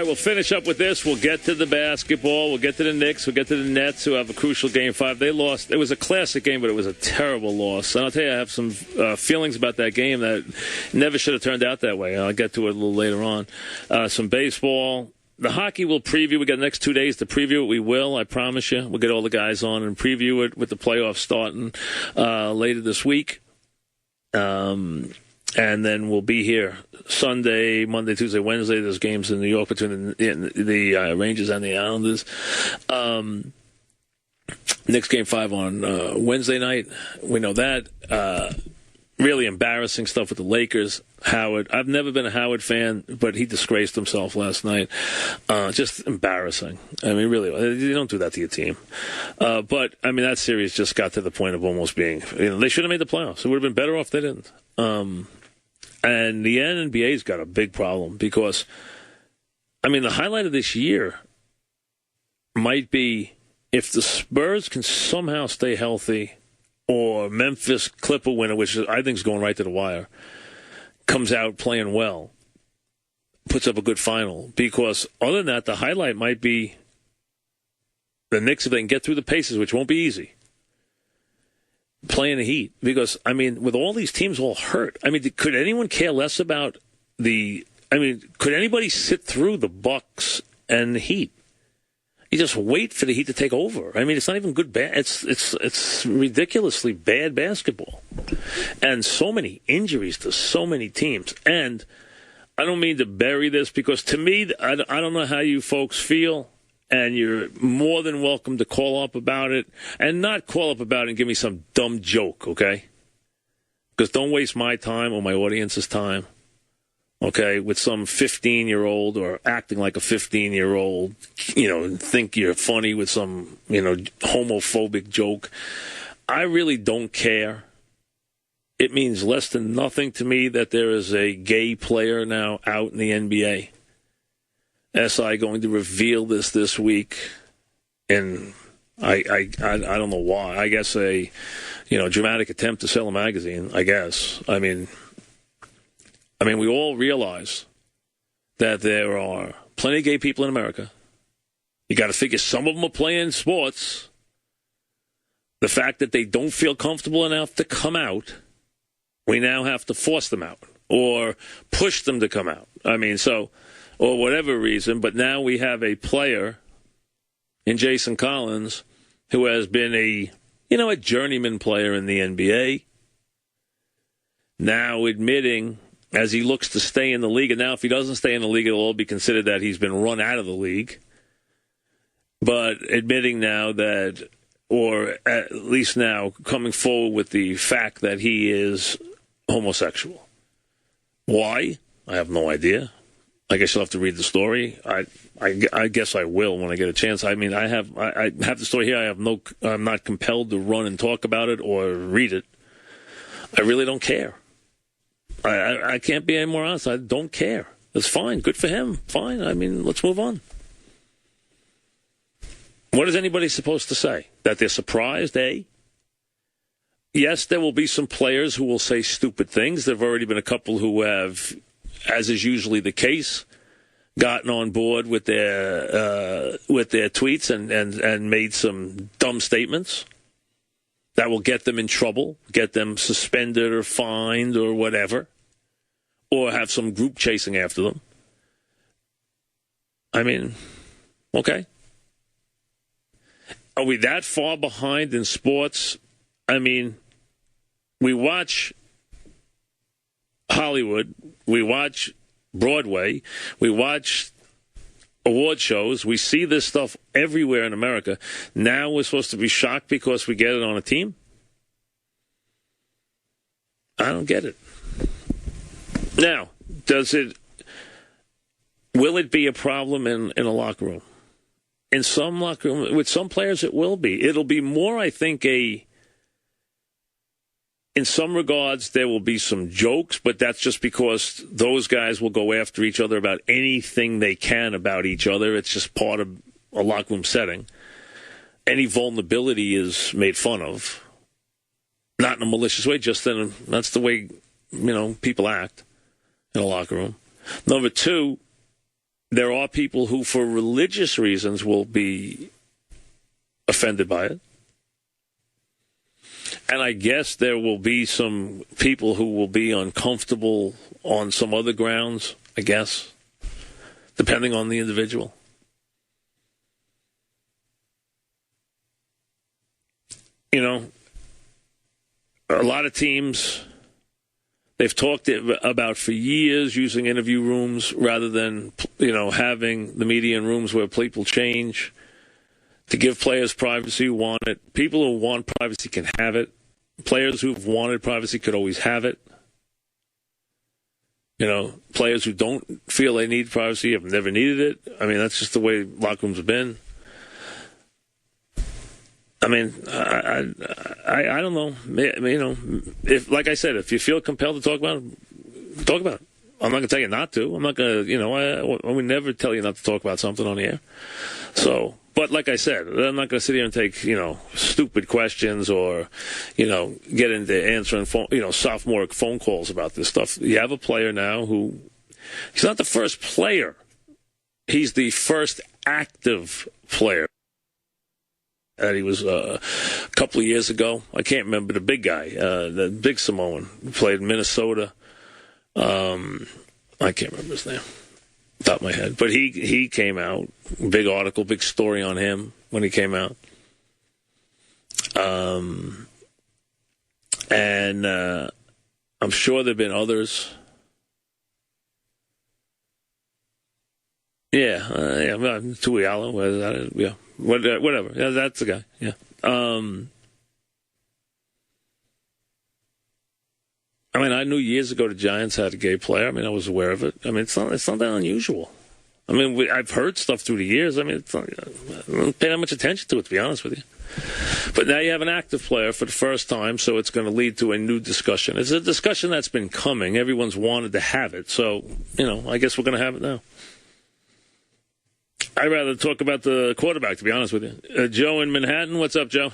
right, we'll finish up with this. We'll get to the basketball. We'll get to the Knicks. We'll get to the Nets, who have a crucial Game 5. They lost. It was a classic game, but it was a terrible loss. And I'll tell you, I have some feelings about that game that never should have turned out that way. I'll get to it a little later on. Some baseball. The hockey we'll preview. We got the next 2 days to preview it. We will, I promise you. We'll get all the guys on and preview it with the playoffs starting later this week. And then we'll be here Sunday, Monday, Tuesday, Wednesday. There's games in New York between the Rangers and the Islanders. Next Game 5 on Wednesday night. We know that. Really embarrassing stuff with the Lakers. Howard. I've never been a Howard fan, but he disgraced himself last night. Just embarrassing. I mean, really, you don't do that to your team. But, I mean, that series just got to the point of almost being, they should have made the playoffs. It would have been better off if they didn't. And the NBA's got a big problem because, I mean, the highlight of this year might be if the Spurs can somehow stay healthy, or Memphis Clipper winner, which I think is going right to the wire, comes out playing well, puts up a good final. Because other than that, the highlight might be the Knicks, if they can get through the paces, which won't be easy, playing the Heat. Because, I mean, with all these teams all hurt, I mean, could anyone care less about could anybody sit through the Bucks and the Heat? You just wait for the Heat to take over. I mean, it's not even good. It's ridiculously bad basketball, and so many injuries to so many teams. And I don't mean to bury this because to me, I don't know how you folks feel, and you're more than welcome to call up about it, and not call up about it and give me some dumb joke, okay? Because don't waste my time or my audience's time. Okay, with some 15-year-old or acting like a 15-year-old, think you're funny with some, homophobic joke. I really don't care. It means less than nothing to me that there is a gay player now out in the NBA. SI going to reveal this week, and I don't know why. I guess a dramatic attempt to sell a magazine, I guess. I mean, we all realize that there are plenty of gay people in America. You got to figure some of them are playing sports. The fact that they don't feel comfortable enough to come out, we now have to force them out or push them to come out. I mean, or whatever reason, but now we have a player in Jason Collins who has been a journeyman player in the NBA, now admitting, as he looks to stay in the league, and now if he doesn't stay in the league, it'll all be considered that he's been run out of the league. But admitting now that, or at least now coming forward with the fact that he is homosexual. Why? I have no idea. I guess you'll have to read the story. I guess I will when I get a chance. I mean, I have the story here. I'm not compelled to run and talk about it or read it. I really don't care. I can't be any more honest. I don't care. It's fine. Good for him. Fine. I mean, let's move on. What is anybody supposed to say? That they're surprised, eh? Yes, there will be some players who will say stupid things. There have already been a couple who have, as is usually the case, gotten on board with their tweets and made some dumb statements that will get them in trouble, get them suspended or fined or whatever, or have some group chasing after them. I mean, okay. Are we that far behind in sports? I mean, we watch Hollywood, we watch Broadway, we watch award shows, we see this stuff everywhere in America. Now we're supposed to be shocked because we get it on a team? I don't get it. Now, will it be a problem in a locker room? In some locker room, with some players it will be. It'll be more, I think, in some regards, there will be some jokes, but that's just because those guys will go after each other about anything they can about each other. It's just part of a locker room setting. Any vulnerability is made fun of. Not in a malicious way, just that's the way, people act in a locker room. Number two, there are people who, for religious reasons, will be offended by it. And I guess there will be some people who will be uncomfortable on some other grounds, I guess, depending on the individual. You know, a lot of teams, they've talked about for years using interview rooms rather than, having the media in rooms where people change to give players privacy who want it. People who want privacy can have it. Players who've wanted privacy could always have it. Players who don't feel they need privacy have never needed it. I mean, that's just the way locker rooms have been. I mean, I don't know. If, like I said, if you feel compelled to talk about it, talk about it. I'm not going to tell you not to. I'm not going to, I would never tell you not to talk about something on the air. So, but like I said, I'm not going to sit here and take, stupid questions or, get into answering sophomoric phone calls about this stuff. You have a player now who, he's not the first player. He's the first active player. That he was a couple of years ago. I can't remember the big guy, the big Samoan who played in Minnesota. I can't remember his name, top of my head. But he came out, big article, big story on him when he came out. And I'm sure there have been others. Tuiala, yeah. Whatever. Yeah, that's the guy. Yeah. I mean, I knew years ago the Giants had a gay player. I mean, I was aware of it. I mean, it's not that unusual. I mean, I've heard stuff through the years. I mean, I don't pay that much attention to it, to be honest with you. But now you have an active player for the first time, so it's going to lead to a new discussion. It's a discussion that's been coming. Everyone's wanted to have it. So, I guess we're going to have it now. I'd rather talk about the quarterback, to be honest with you. Joe in Manhattan, what's up, Joe?